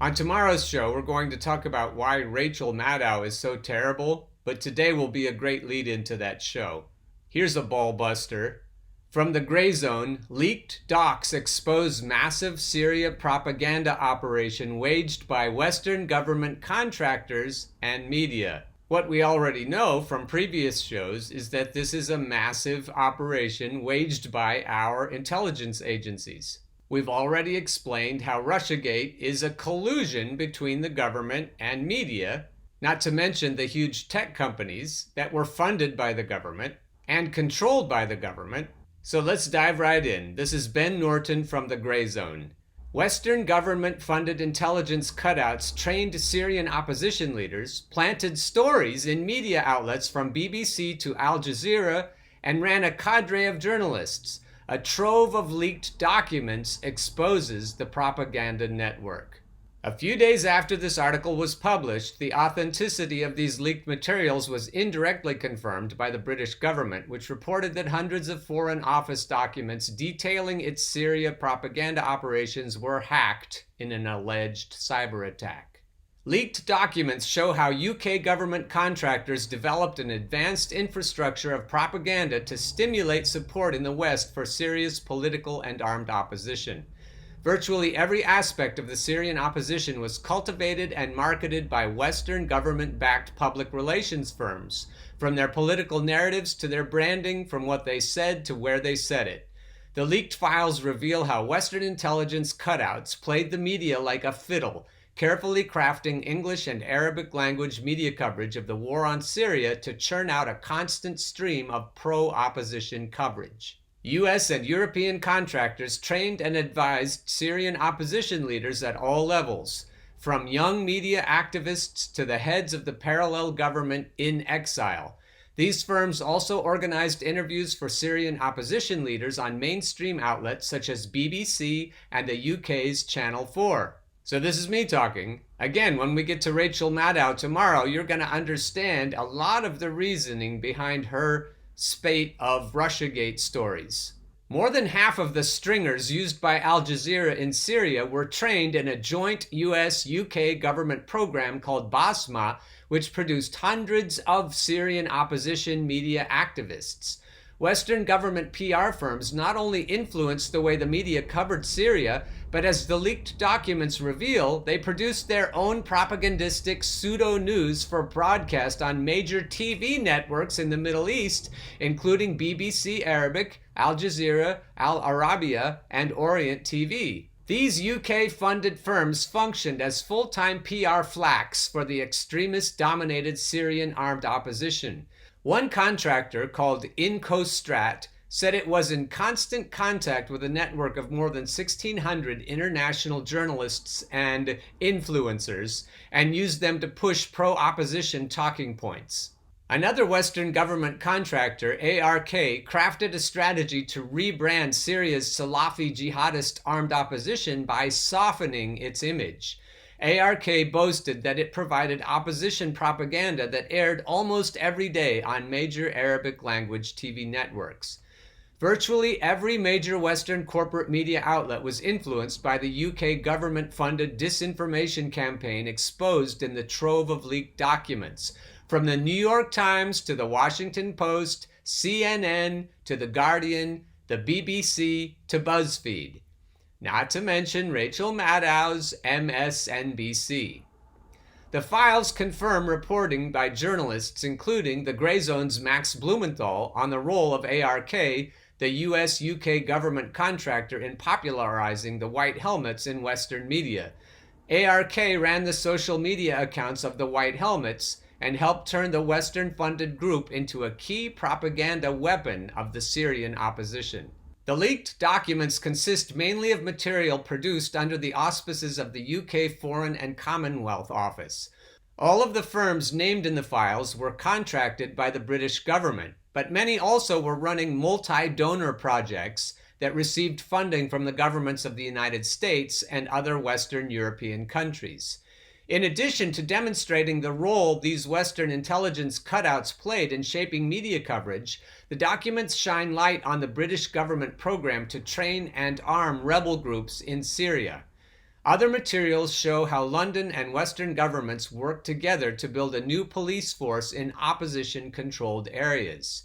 On tomorrow's show, we're going to talk about why Rachel Maddow is so terrible, but today will be a great lead into that show. Here's a ball buster. From the Gray Zone, leaked docs expose massive Syria propaganda operation waged by Western government contractors and media. What we already know from previous shows is that this is a massive operation waged by our intelligence agencies. We've already explained how Russiagate is a collusion between the government and media, not to mention the huge tech companies that were funded by the government and controlled by the government. So let's dive right in. This is Ben Norton from the Gray Zone. Western government-funded intelligence cutouts trained Syrian opposition leaders, planted stories in media outlets from BBC to Al Jazeera, and ran a cadre of journalists. A trove of leaked documents exposes the propaganda network. A few days after this article was published, the authenticity of these leaked materials was indirectly confirmed by the British government, which reported that hundreds of Foreign Office documents detailing its Syria propaganda operations were hacked in an alleged cyber attack. Leaked documents show how UK government contractors developed an advanced infrastructure of propaganda to stimulate support in the West for Syria's political and armed opposition. Virtually every aspect of the Syrian opposition was cultivated and marketed by Western government-backed public relations firms, from their political narratives to their branding, from what they said to where they said it. The leaked files reveal how Western intelligence cutouts played the media like a fiddle, carefully crafting English and Arabic language media coverage of the war on Syria to churn out a constant stream of pro-opposition coverage. US and European contractors trained and advised Syrian opposition leaders at all levels, from young media activists to the heads of the parallel government in exile. These firms also organized interviews for Syrian opposition leaders on mainstream outlets such as BBC and the UK's Channel 4. So this is me talking. Again, when we get to Rachel Maddow tomorrow, you're going to understand a lot of the reasoning behind her spate of Russiagate stories. More than half of the stringers used by Al Jazeera in Syria were trained in a joint US-UK government program called BASMA, which produced hundreds of Syrian opposition media activists. Western government PR firms not only influenced the way the media covered Syria, but as the leaked documents reveal, they produced their own propagandistic pseudo-news for broadcast on major TV networks in the Middle East, including BBC Arabic, Al Jazeera, Al Arabiya, and Orient TV. These UK-funded firms functioned as full-time PR flacks for the extremist-dominated Syrian armed opposition. One contractor, called Incostrat, said it was in constant contact with a network of more than 1,600 international journalists and influencers and used them to push pro-opposition talking points. Another Western government contractor, ARK, crafted a strategy to rebrand Syria's Salafi jihadist armed opposition by softening its image. ARK boasted that it provided opposition propaganda that aired almost every day on major Arabic language TV networks. Virtually every major Western corporate media outlet was influenced by the UK government-funded disinformation campaign exposed in the trove of leaked documents, from the New York Times to the Washington Post, CNN to the Guardian, the BBC to BuzzFeed. Not to mention Rachel Maddow's MSNBC. The files confirm reporting by journalists including the Gray Zone's Max Blumenthal on the role of ARK, the US-UK government contractor in popularizing the white helmets in Western media. ARK ran the social media accounts of the White Helmets and helped turn the Western-funded group into a key propaganda weapon of the Syrian opposition. The leaked documents consist mainly of material produced under the auspices of the UK Foreign and Commonwealth Office. All of the firms named in the files were contracted by the British government, but many also were running multi-donor projects that received funding from the governments of the United States and other Western European countries. In addition to demonstrating the role these Western intelligence cutouts played in shaping media coverage, the documents shine light on the British government program to train and arm rebel groups in Syria. Other materials show how London and Western governments worked together to build a new police force in opposition-controlled areas.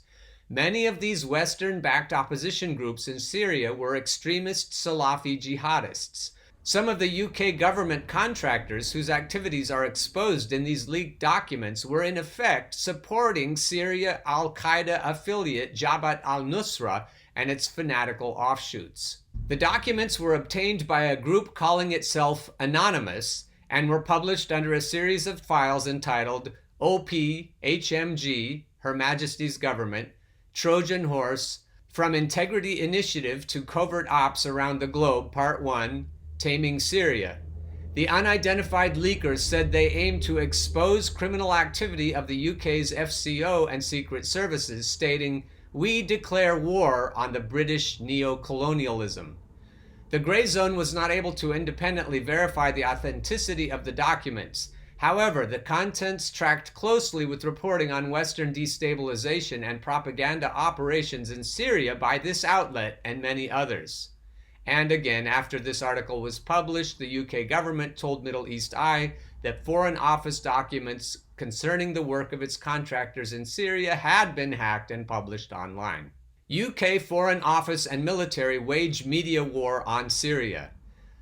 Many of these Western-backed opposition groups in Syria were extremist Salafi jihadists. Some of the UK government contractors whose activities are exposed in these leaked documents were in effect supporting Syria al-Qaeda affiliate Jabhat al-Nusra and its fanatical offshoots. The documents were obtained by a group calling itself Anonymous and were published under a series of files entitled OP-HMG, Her Majesty's Government, Trojan Horse, From Integrity Initiative to Covert Ops Around the Globe, Part 1, Taming Syria. The unidentified leakers said they aimed to expose criminal activity of the UK's FCO and secret services, stating, "We declare war on the British neo-colonialism." The Grey Zone was not able to independently verify the authenticity of the documents. However, the contents tracked closely with reporting on Western destabilization and propaganda operations in Syria by this outlet and many others. And again, after this article was published, the UK government told Middle East Eye that Foreign Office documents concerning the work of its contractors in Syria had been hacked and published online. UK Foreign Office and military wage media war on Syria.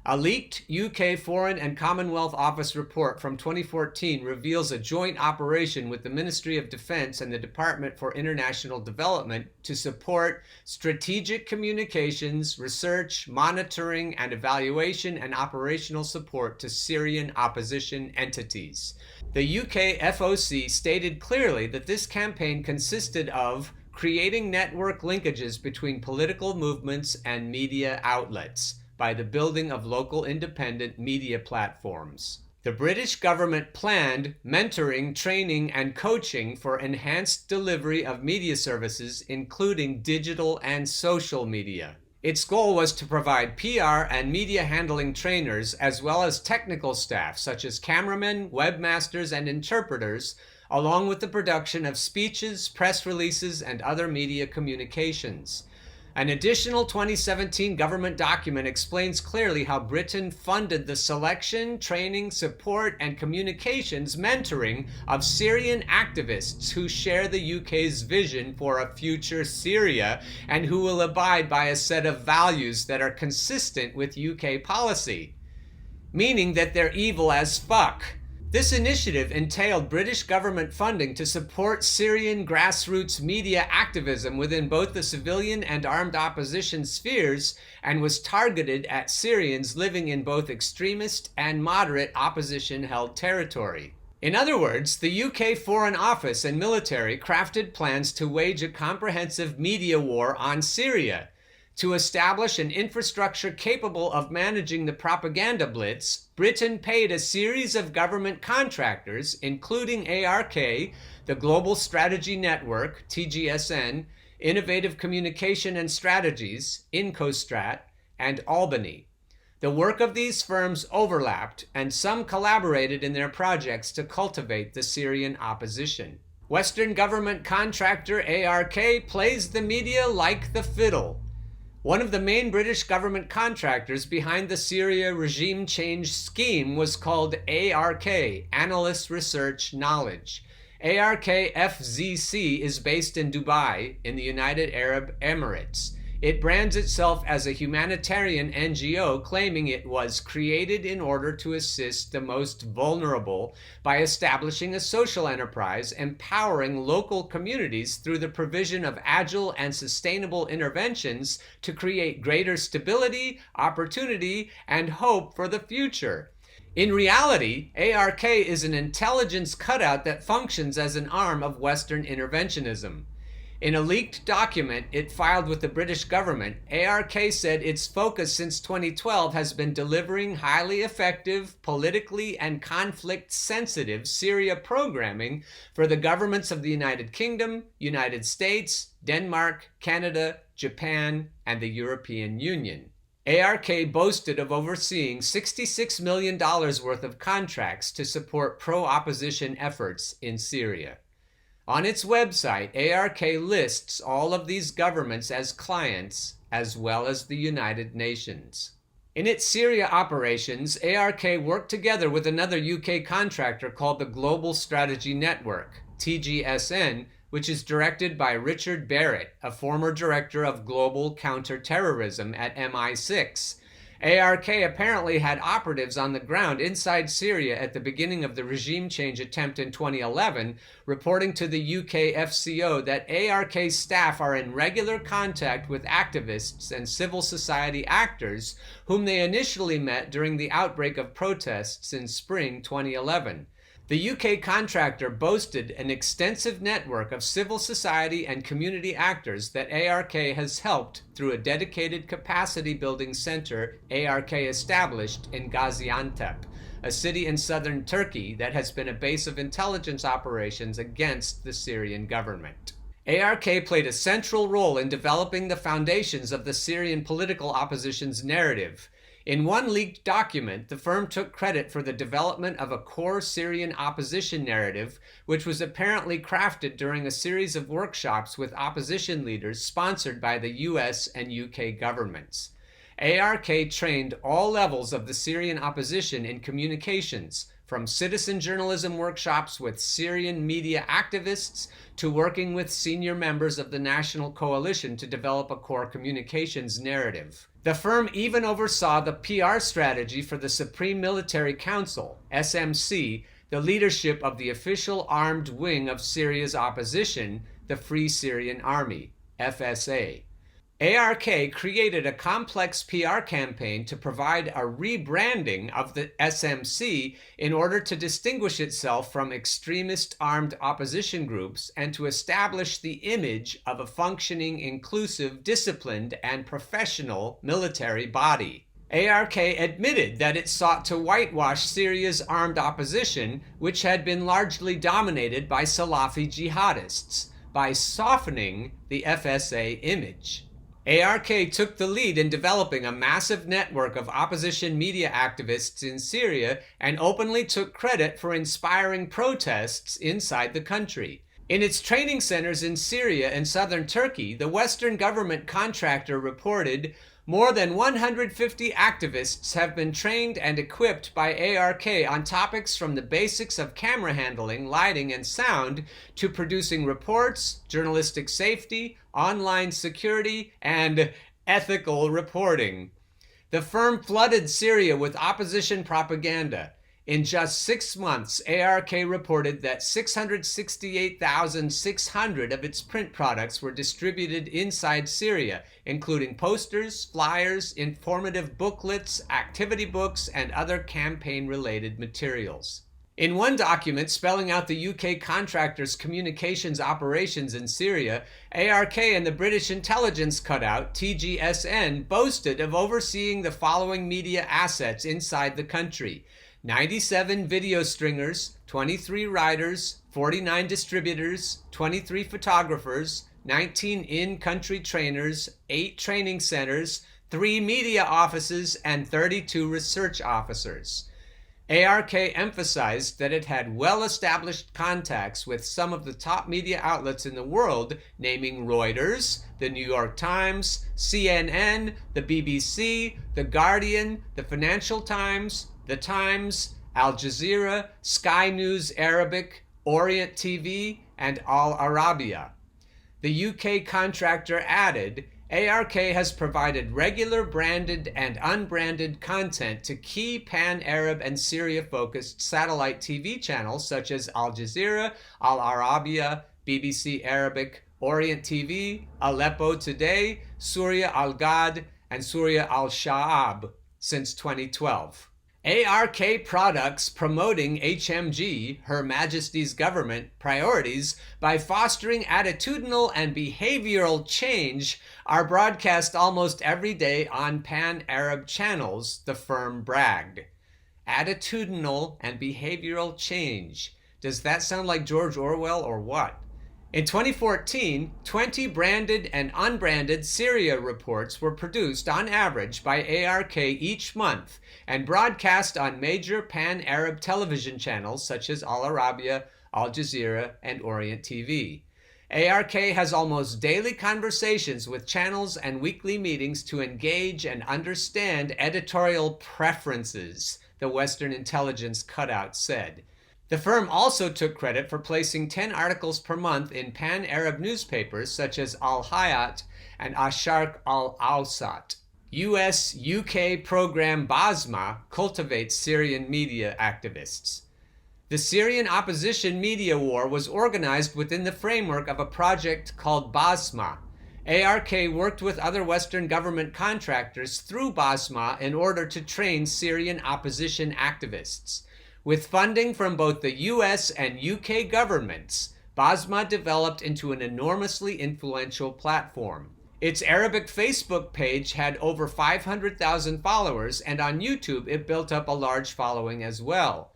A leaked UK Foreign and Commonwealth Office report from 2014 reveals a joint operation with the Ministry of Defense and the Department for International Development to support strategic communications, research, monitoring, and evaluation and operational support to Syrian opposition entities. The UK FOC stated clearly that this campaign consisted of creating network linkages between political movements and media outlets by the building of local independent media platforms. The British government planned mentoring, training, and coaching for enhanced delivery of media services, including digital and social media. Its goal was to provide PR and media handling trainers, as well as technical staff such as cameramen, webmasters, and interpreters, along with the production of speeches, press releases, and other media communications. An additional 2017 government document explains clearly how Britain funded the selection, training, support, and communications mentoring of Syrian activists who share the UK's vision for a future Syria and who will abide by a set of values that are consistent with UK policy, meaning that they're evil as fuck. This initiative entailed British government funding to support Syrian grassroots media activism within both the civilian and armed opposition spheres and was targeted at Syrians living in both extremist and moderate opposition-held territory. In other words, the UK Foreign Office and military crafted plans to wage a comprehensive media war on Syria. To establish an infrastructure capable of managing the propaganda blitz, Britain paid a series of government contractors, including ARK, the Global Strategy Network, TGSN, Innovative Communication and Strategies, Incostrat, and Albany. The work of these firms overlapped, and some collaborated in their projects to cultivate the Syrian opposition. Western government contractor ARK plays the media like the fiddle. One of the main British government contractors behind the Syria regime change scheme was called ARK, Analyst Research Knowledge. ARK FZC is based in Dubai, in the United Arab Emirates. It brands itself as a humanitarian NGO, claiming it was created in order to assist the most vulnerable by establishing a social enterprise, empowering local communities through the provision of agile and sustainable interventions to create greater stability, opportunity, and hope for the future. In reality, ARK is an intelligence cutout that functions as an arm of Western interventionism. In a leaked document it filed with the British government, ARK said its focus since 2012 has been delivering highly effective, politically and conflict-sensitive Syria programming for the governments of the United Kingdom, United States, Denmark, Canada, Japan, and the European Union. ARK boasted of overseeing $66 million worth of contracts to support pro-opposition efforts in Syria. On its website, ARK lists all of these governments as clients, as well as the United Nations. In its Syria operations, ARK worked together with another UK contractor called the Global Strategy Network, TGSN, which is directed by Richard Barrett, a former director of global counterterrorism at MI6. ARK apparently had operatives on the ground inside Syria at the beginning of the regime change attempt in 2011, reporting to the UK FCO that ARK staff are in regular contact with activists and civil society actors whom they initially met during the outbreak of protests in spring 2011. The UK contractor boasted an extensive network of civil society and community actors that ARK has helped through a dedicated capacity-building center ARK established in Gaziantep, a city in southern Turkey that has been a base of intelligence operations against the Syrian government. ARK played a central role in developing the foundations of the Syrian political opposition's narrative. In one leaked document, the firm took credit for the development of a core Syrian opposition narrative, which was apparently crafted during a series of workshops with opposition leaders sponsored by the US and UK governments. ARK trained all levels of the Syrian opposition in communications, from citizen journalism workshops with Syrian media activists to working with senior members of the National Coalition to develop a core communications narrative. The firm even oversaw the PR strategy for the Supreme Military Council, SMC, the leadership of the official armed wing of Syria's opposition, the Free Syrian Army, FSA. ARK created a complex PR campaign to provide a rebranding of the SMC in order to distinguish itself from extremist armed opposition groups and to establish the image of a functioning, inclusive, disciplined, and professional military body. ARK admitted that it sought to whitewash Syria's armed opposition, which had been largely dominated by Salafi jihadists, by softening the FSA image. ARK took the lead in developing a massive network of opposition media activists in Syria and openly took credit for inspiring protests inside the country. In its training centers in Syria and southern Turkey, the Western government contractor reported, more than 150 activists have been trained and equipped by ARK on topics from the basics of camera handling, lighting, and sound to producing reports, journalistic safety, online security, and ethical reporting. The firm flooded Syria with opposition propaganda. In just 6 months, ARK reported that 668,600 of its print products were distributed inside Syria, including posters, flyers, informative booklets, activity books, and other campaign-related materials. In one document spelling out the UK contractor's communications operations in Syria, ARK and the British intelligence cutout, TGSN, boasted of overseeing the following media assets inside the country: 97 video stringers, 23 writers, 49 distributors, 23 photographers, 19 in-country trainers, 8 training centers, 3 media offices, and 32 research officers. ARK emphasized that it had well-established contacts with some of the top media outlets in the world, naming Reuters, the New York Times, CNN, the BBC, the Guardian, the Financial Times, the Times, Al Jazeera, Sky News Arabic, Orient TV, and Al Arabiya. The UK contractor added, ARK has provided regular branded and unbranded content to key pan-Arab and Syria-focused satellite TV channels such as Al Jazeera, Al Arabiya, BBC Arabic, Orient TV, Aleppo Today, Surya Al-Ghad, and Surya Al-Sha'ab since 2012. ARK products promoting HMG, Her Majesty's Government, priorities by fostering attitudinal and behavioral change are broadcast almost every day on pan-Arab channels, the firm bragged. Attitudinal and behavioral change. Does that sound like George Orwell or what? In 2014, 20 branded and unbranded Syria reports were produced on average by ARK each month and broadcast on major pan-Arab television channels such as Al Arabiya, Al Jazeera, and Orient TV. ARK has almost daily conversations with channels and weekly meetings to engage and understand editorial preferences, the Western intelligence cutout said. The firm also took credit for placing 10 articles per month in pan-Arab newspapers such as Al-Hayat and Asharq al-Awsat. US-UK program Basma cultivates Syrian media activists. The Syrian opposition media war was organized within the framework of a project called Basma. ARK worked with other Western government contractors through Basma in order to train Syrian opposition activists. With funding from both the US and UK governments, Basma developed into an enormously influential platform. Its Arabic Facebook page had over 500,000 followers, and on YouTube it built up a large following as well.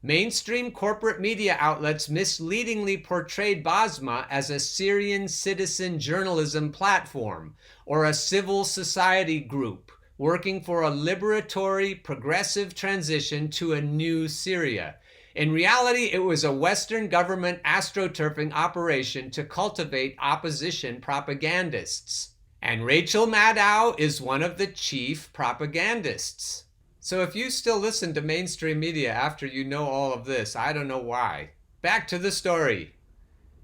Mainstream corporate media outlets misleadingly portrayed Basma as a Syrian citizen journalism platform or a civil society group working for a liberatory, progressive transition to a new Syria. In reality, it was a Western government astroturfing operation to cultivate opposition propagandists. And Rachel Maddow is one of the chief propagandists. So if you still listen to mainstream media after you know all of this, I don't know why. Back to the story.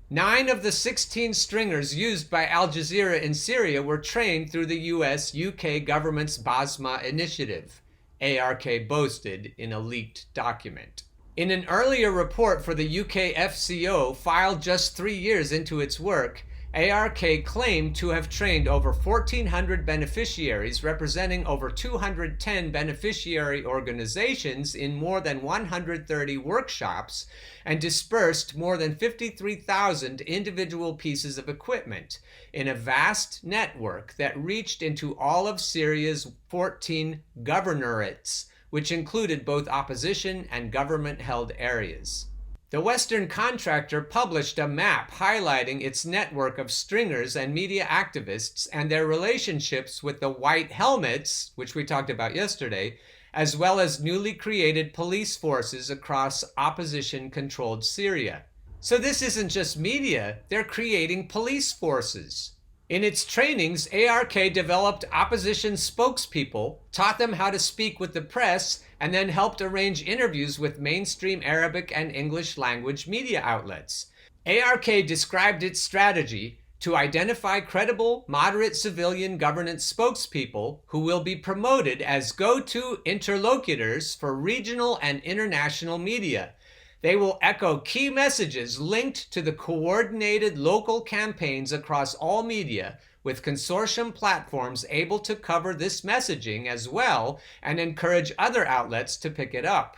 9 of the 16 stringers used by Al Jazeera in Syria were trained through the US-UK government's Basma initiative, ARK boasted in a leaked document. In an earlier report for the UK FCO filed just 3 years into its work, ARK claimed to have trained over 1,400 beneficiaries representing over 210 beneficiary organizations in more than 130 workshops and dispersed more than 53,000 individual pieces of equipment in a vast network that reached into all of Syria's 14 governorates, which included both opposition and government-held areas. The Western contractor published a map highlighting its network of stringers and media activists and their relationships with the White Helmets, which we talked about yesterday, as well as newly created police forces across opposition-controlled Syria. So this isn't just media, they're creating police forces. In its trainings, ARK developed opposition spokespeople, taught them how to speak with the press, and then helped arrange interviews with mainstream Arabic and English language media outlets. ARK described its strategy to identify credible, moderate civilian governance spokespeople who will be promoted as go-to interlocutors for regional and international media. They will echo key messages linked to the coordinated local campaigns across all media, with consortium platforms able to cover this messaging as well and encourage other outlets to pick it up.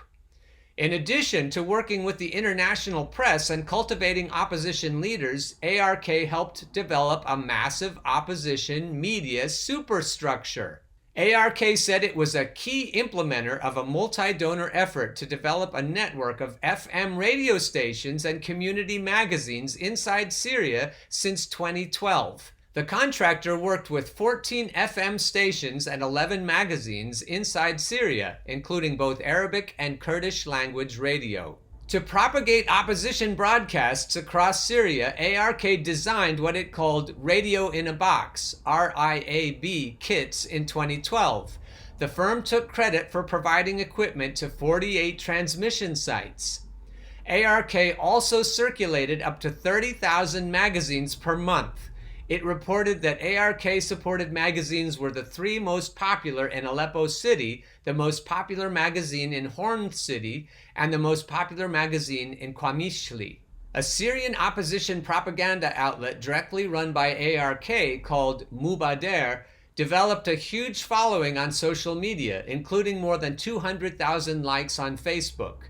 In addition to working with the international press and cultivating opposition leaders, ARK helped develop a massive opposition media superstructure. ARK said it was a key implementer of a multi-donor effort to develop a network of FM radio stations and community magazines inside Syria since 2012. The contractor worked with 14 FM stations and 11 magazines inside Syria, including both Arabic and Kurdish language radio. To propagate opposition broadcasts across Syria, ARK designed what it called Radio in a Box, RIAB, kits in 2012. The firm took credit for providing equipment to 48 transmission sites. ARK also circulated up to 30,000 magazines per month. It reported that ARK-supported magazines were the 3 most popular in Aleppo City, the most popular magazine in Horn City, and the most popular magazine in Qamishli. A Syrian opposition propaganda outlet directly run by ARK called Mubader developed a huge following on social media, including more than 200,000 likes on Facebook.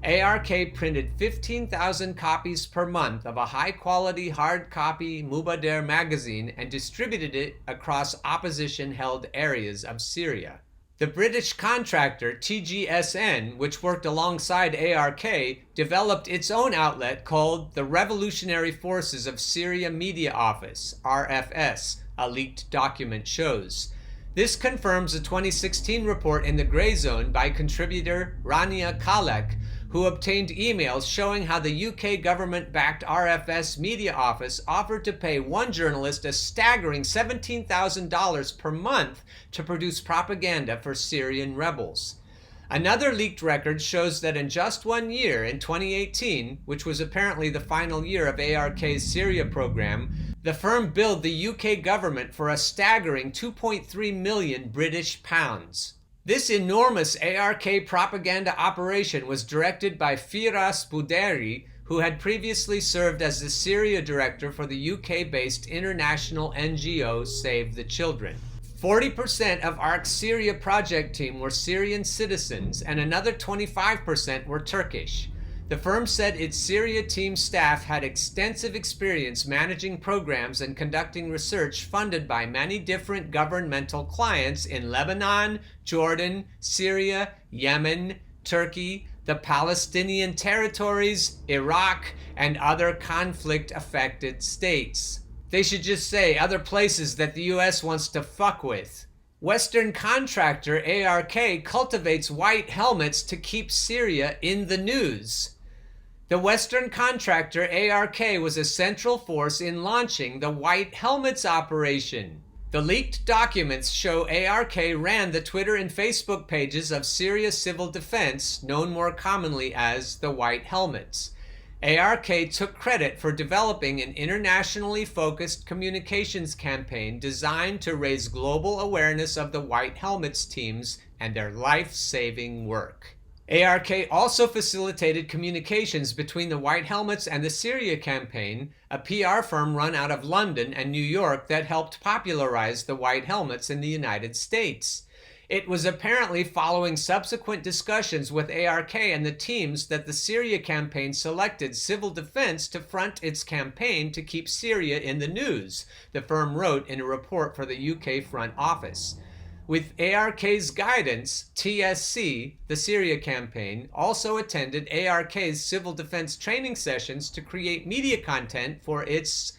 ARK printed 15,000 copies per month of a high-quality hard copy Mubader magazine and distributed it across opposition-held areas of Syria. The British contractor TGSN, which worked alongside ARK, developed its own outlet called the Revolutionary Forces of Syria Media Office, RFS, a leaked document shows. This confirms a 2016 report in the Gray Zone by contributor Rania Kalek, who obtained emails showing how the UK government-backed RFS media office offered to pay one journalist a staggering $17,000 per month to produce propaganda for Syrian rebels. Another leaked record shows that in just 1 year, in 2018, which was apparently the final year of ARK's Syria program, the firm billed the UK government for a staggering 2.3 million British pounds. This enormous ARK propaganda operation was directed by Firas Bouderi, who had previously served as the Syria director for the UK-based international NGO Save the Children. 40% of ARK's Syria project team were Syrian citizens, and another 25% were Turkish. The firm said its Syria team staff had extensive experience managing programs and conducting research funded by many different governmental clients in Lebanon, Jordan, Syria, Yemen, Turkey, the Palestinian territories, Iraq, and other conflict-affected states. They should just say other places that the US wants to fuck with. Western contractor ARK cultivates white helmets to keep Syria in the news. The Western contractor ARK was a central force in launching the White Helmets operation. The leaked documents show ARK ran the Twitter and Facebook pages of Syria Civil Defense, known more commonly as the White Helmets. ARK took credit for developing an internationally focused communications campaign designed to raise global awareness of the White Helmets teams and their life-saving work. ARK also facilitated communications between the White Helmets and the Syria campaign, a PR firm run out of London and New York that helped popularize the White Helmets in the United States. It was apparently following subsequent discussions with ARK and the teams that the Syria campaign selected Civil Defense to front its campaign to keep Syria in the news, the firm wrote in a report for the UK Front Office. With ARK's guidance, TSC, the Syria campaign, also attended ARK's civil defense training sessions to create media content for its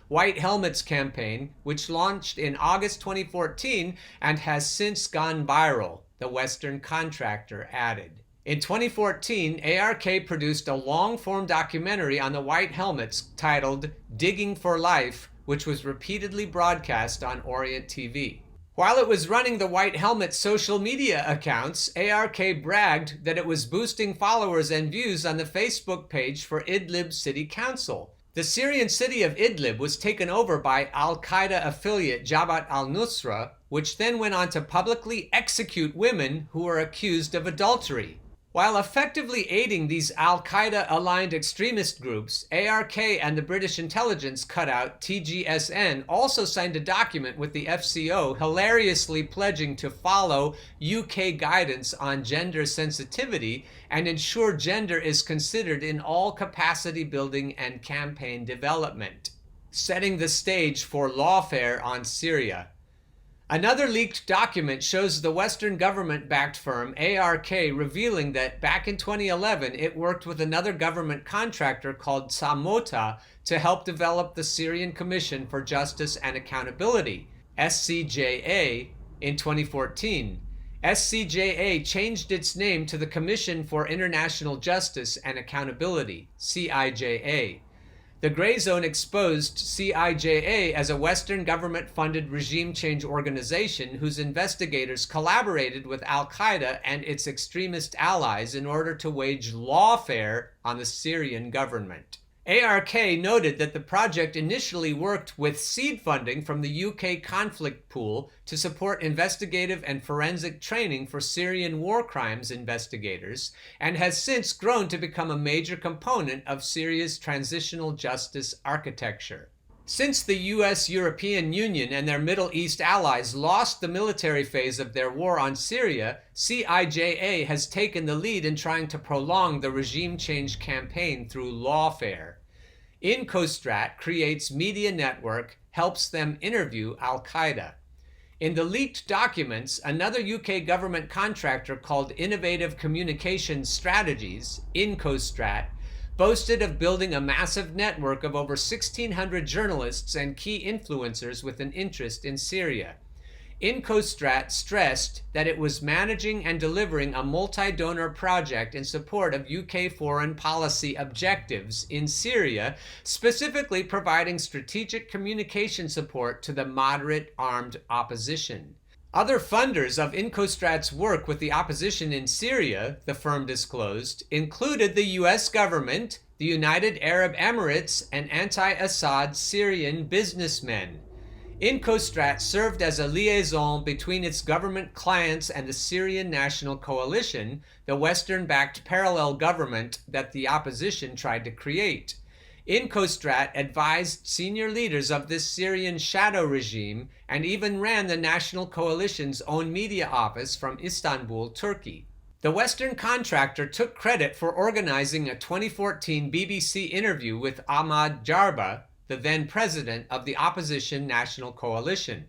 #White Helmets campaign, which launched in August 2014 and has since gone viral, the Western contractor added. In 2014, ARK produced a long-form documentary on the White Helmets titled Digging for Life, which was repeatedly broadcast on Orient TV. While it was running the White Helmet social media accounts, ARK bragged that it was boosting followers and views on the Facebook page for Idlib City Council. The Syrian city of Idlib was taken over by al-Qaeda affiliate Jabhat al-Nusra, which then went on to publicly execute women who were accused of adultery. While effectively aiding these al-Qaeda-aligned extremist groups, ARK and the British intelligence cutout TGSN also signed a document with the FCO hilariously pledging to follow UK guidance on gender sensitivity and ensure gender is considered in all capacity building and campaign development, setting the stage for lawfare on Syria. Another leaked document shows the Western government-backed firm ARK revealing that back in 2011 it worked with another government contractor called Samota to help develop the Syrian Commission for Justice and Accountability, SCJA, in 2014. SCJA changed its name to the Commission for International Justice and Accountability, CIJA. The Gray Zone exposed CIJA as a Western government-funded regime change organization whose investigators collaborated with al-Qaeda and its extremist allies in order to wage lawfare on the Syrian government. ARK noted that the project initially worked with seed funding from the UK conflict pool to support investigative and forensic training for Syrian war crimes investigators, and has since grown to become a major component of Syria's transitional justice architecture. Since the US-European Union and their Middle East allies lost the military phase of their war on Syria, CIJA has taken the lead in trying to prolong the regime change campaign through lawfare. Incostrat creates media network, helps them interview al-Qaeda. In the leaked documents, another UK government contractor called Innovative Communications Strategies, Incostrat, boasted of building a massive network of over 1,600 journalists and key influencers with an interest in Syria. Incostrat stressed that it was managing and delivering a multi-donor project in support of UK foreign policy objectives in Syria, specifically providing strategic communication support to the moderate armed opposition. Other funders of Incostrat's work with the opposition in Syria, the firm disclosed, included the US government, the United Arab Emirates, and anti-Assad Syrian businessmen. Incostrat served as a liaison between its government clients and the Syrian National Coalition, the Western-backed parallel government that the opposition tried to create. Incostrat advised senior leaders of this Syrian shadow regime and even ran the National Coalition's own media office from Istanbul, Turkey. The Western contractor took credit for organizing a 2014 BBC interview with Ahmad Jarba, the then president of the opposition National Coalition.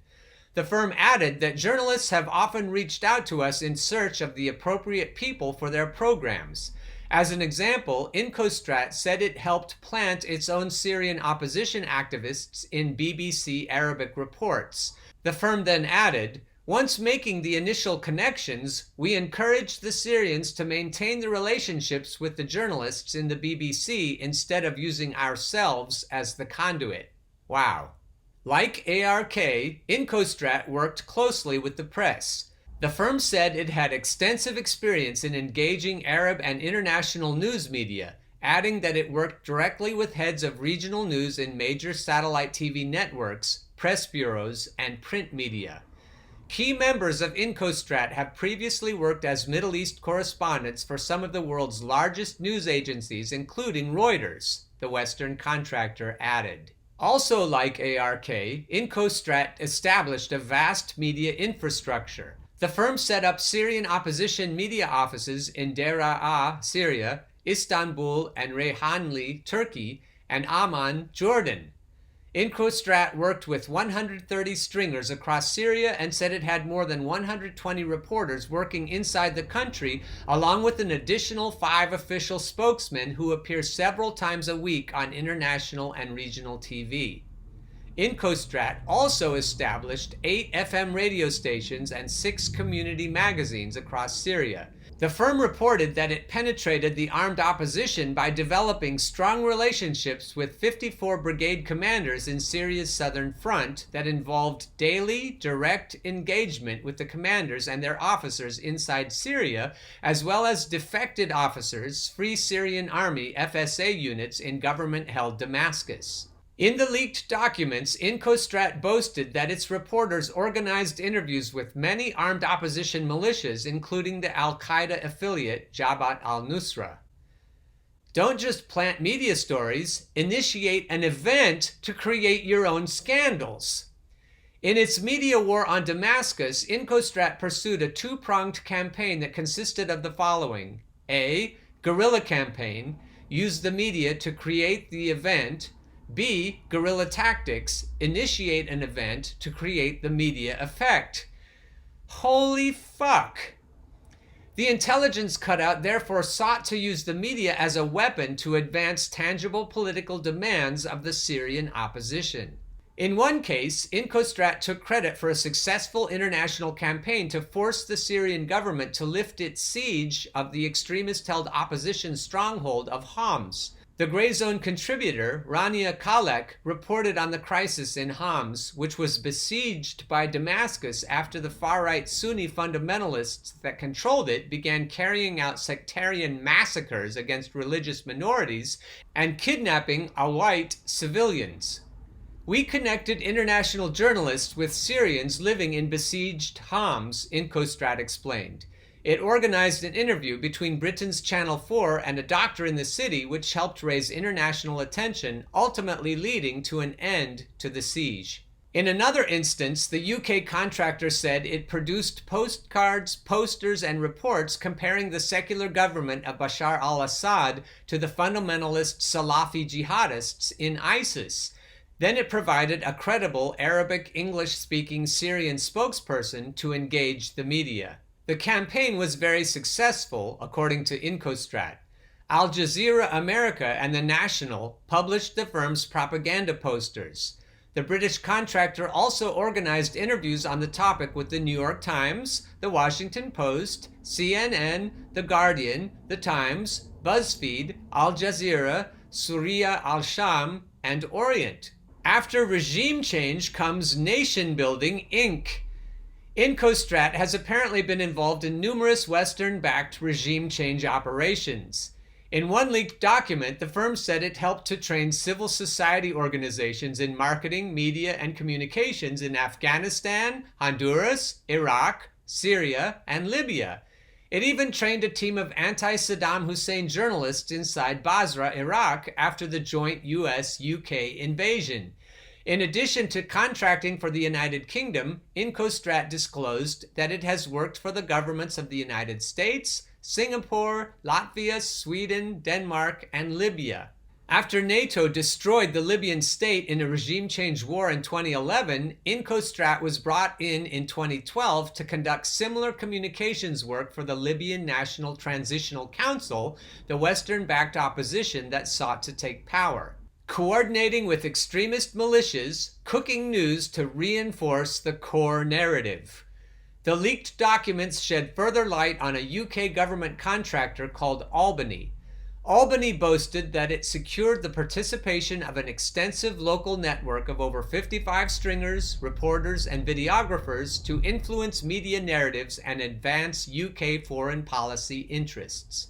The firm added that journalists have often reached out to us in search of the appropriate people for their programs. As an example, Incostrat said it helped plant its own Syrian opposition activists in BBC Arabic reports. The firm then added, "Once making the initial connections, we encouraged the Syrians to maintain the relationships with the journalists in the BBC instead of using ourselves as the conduit." Wow. Like ARK, Incostrat worked closely with the press. The firm said it had extensive experience in engaging Arab and international news media, adding that it worked directly with heads of regional news in major satellite TV networks, press bureaus, and print media. Key members of Incostrat have previously worked as Middle East correspondents for some of the world's largest news agencies, including Reuters, the Western contractor added. Also like ARK, Incostrat established a vast media infrastructure. The firm set up Syrian opposition media offices in Daraa, Syria, Istanbul and Reyhanli, Turkey, and Amman, Jordan. Incostrat worked with 130 stringers across Syria and said it had more than 120 reporters working inside the country, along with an additional 5 official spokesmen who appear several times a week on international and regional TV. Incostrat also established 8 FM radio stations and 6 community magazines across Syria. The firm reported that it penetrated the armed opposition by developing strong relationships with 54 brigade commanders in Syria's southern front that involved daily, direct engagement with the commanders and their officers inside Syria, as well as defected officers, Free Syrian Army FSA units in government-held Damascus. In the leaked documents, Incostrat boasted that its reporters organized interviews with many armed opposition militias, including the al-Qaeda affiliate Jabhat al-Nusra. Don't just plant media stories, initiate an event to create your own scandals. In its media war on Damascus, Incostrat pursued a 2-pronged campaign that consisted of the following. A. Guerrilla campaign, used the media to create the event. B. Guerrilla tactics, initiate an event to create the media effect. Holy fuck! The intelligence cutout therefore sought to use the media as a weapon to advance tangible political demands of the Syrian opposition. In one case, Incostrat took credit for a successful international campaign to force the Syrian government to lift its siege of the extremist-held opposition stronghold of Homs. The Grey Zone contributor, Rania Khalek, reported on the crisis in Homs, which was besieged by Damascus after the far-right Sunni fundamentalists that controlled it began carrying out sectarian massacres against religious minorities and kidnapping Alawite civilians. We connected international journalists with Syrians living in besieged Homs, Incostrat explained. It organized an interview between Britain's Channel 4 and a doctor in the city, which helped raise international attention, ultimately leading to an end to the siege. In another instance, the UK contractor said it produced postcards, posters, and reports comparing the secular government of Bashar al-Assad to the fundamentalist Salafi jihadists in ISIS. Then it provided a credible Arabic English-speaking Syrian spokesperson to engage the media. The campaign was very successful, according to Incostrat. Al Jazeera America and The National published the firm's propaganda posters. The British contractor also organized interviews on the topic with the New York Times, the Washington Post, CNN, The Guardian, The Times, BuzzFeed, Al Jazeera, Syria al-Sham, and Orient. After regime change comes Nation Building, Inc. Incostrat has apparently been involved in numerous Western-backed regime change operations. In one leaked document, the firm said it helped to train civil society organizations in marketing, media, and communications in Afghanistan, Honduras, Iraq, Syria, and Libya. It even trained a team of anti-Saddam Hussein journalists inside Basra, Iraq, after the joint US-UK invasion. In addition to contracting for the United Kingdom, Incostrat disclosed that it has worked for the governments of the United States, Singapore, Latvia, Sweden, Denmark, and Libya. After NATO destroyed the Libyan state in a regime change war in 2011, Incostrat was brought in 2012 to conduct similar communications work for the Libyan National Transitional Council, the Western-backed opposition that sought to take power, coordinating with extremist militias, cooking news to reinforce the core narrative. The leaked documents shed further light on a UK government contractor called Albany. Albany boasted that it secured the participation of an extensive local network of over 55 stringers, reporters, and videographers to influence media narratives and advance UK foreign policy interests.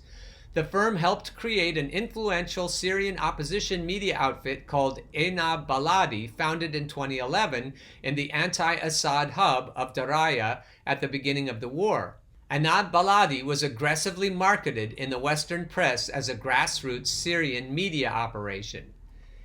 The firm helped create an influential Syrian opposition media outfit called Enab Baladi, founded in 2011 in the anti-Assad hub of Daraya at the beginning of the war. Enab Baladi was aggressively marketed in the Western press as a grassroots Syrian media operation.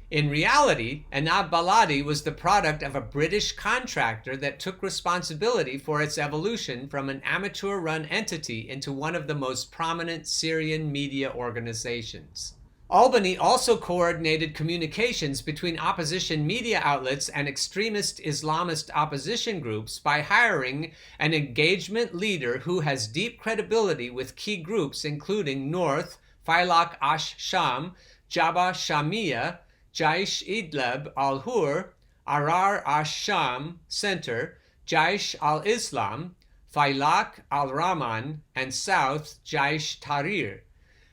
In reality, Enab Baladi was the product of a British contractor that took responsibility for its evolution from an amateur-run entity into one of the most prominent Syrian media organizations. Albany also coordinated communications between opposition media outlets and extremist Islamist opposition groups by hiring an engagement leader who has deep credibility with key groups including North, Failaq ash-Sham, Jabha Shamia, Jaish Idlib al-Hur, Arar ash-Sham Center, Jaish al-Islam, Failaq al-Rahman, and South Jaish Tahrir.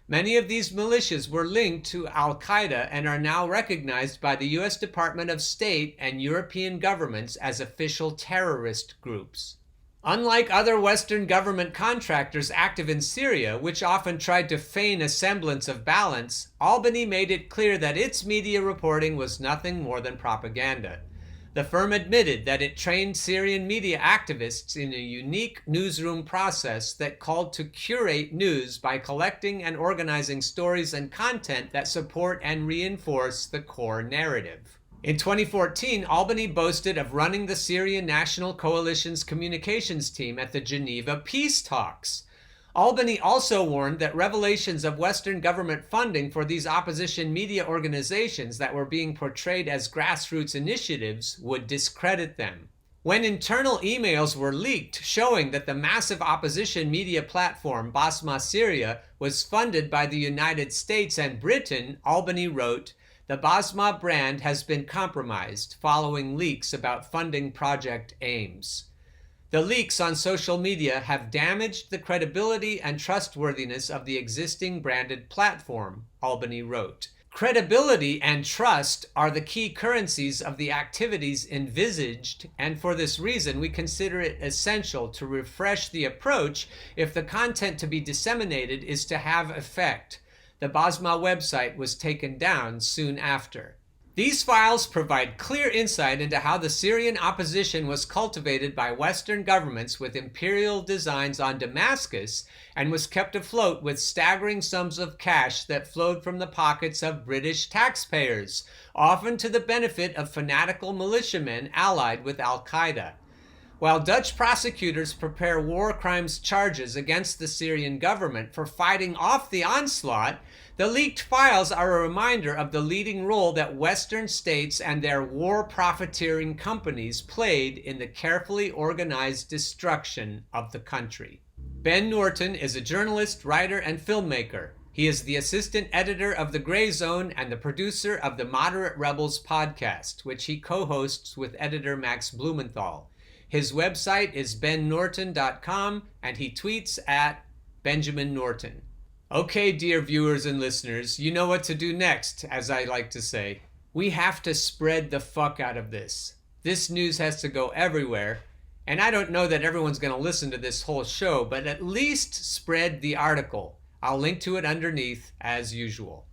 Many of these militias were linked to al-Qaeda and are now recognized by the U.S. Department of State and European governments as official terrorist groups. Unlike other Western government contractors active in Syria, which often tried to feign a semblance of balance, Albany made it clear that its media reporting was nothing more than propaganda. The firm admitted that it trained Syrian media activists in a unique newsroom process that called to curate news by collecting and organizing stories and content that support and reinforce the core narrative. In 2014, Albany boasted of running the Syrian National Coalition's communications team at the Geneva peace talks. Albany also warned that revelations of Western government funding for these opposition media organizations that were being portrayed as grassroots initiatives would discredit them. When internal emails were leaked showing that the massive opposition media platform Basma Syria was funded by the United States and Britain, Albany wrote, "The Basma brand has been compromised following leaks about funding project aims. The leaks on social media have damaged the credibility and trustworthiness of the existing branded platform," Albany wrote. Credibility and trust are the key currencies of the activities envisaged, and for this reason we consider it essential to refresh the approach if the content to be disseminated is to have effect. The Basma website was taken down soon after. These files provide clear insight into how the Syrian opposition was cultivated by Western governments with imperial designs on Damascus and was kept afloat with staggering sums of cash that flowed from the pockets of British taxpayers, often to the benefit of fanatical militiamen allied with al-Qaeda. While Dutch prosecutors prepare war crimes charges against the Syrian government for fighting off the onslaught, the leaked files are a reminder of the leading role that Western states and their war profiteering companies played in the carefully organized destruction of the country. Ben Norton is a journalist, writer, and filmmaker. He is the assistant editor of The Gray Zone and the producer of the Moderate Rebels podcast, which he co-hosts with editor Max Blumenthal. His website is bennorton.com, and he tweets at Benjamin Norton. Okay, dear viewers and listeners, you know what to do next, as I like to say. We have to spread the fuck out of this. This news has to go everywhere, and I don't know that everyone's going to listen to this whole show, but at least spread the article. I'll link to it underneath as usual.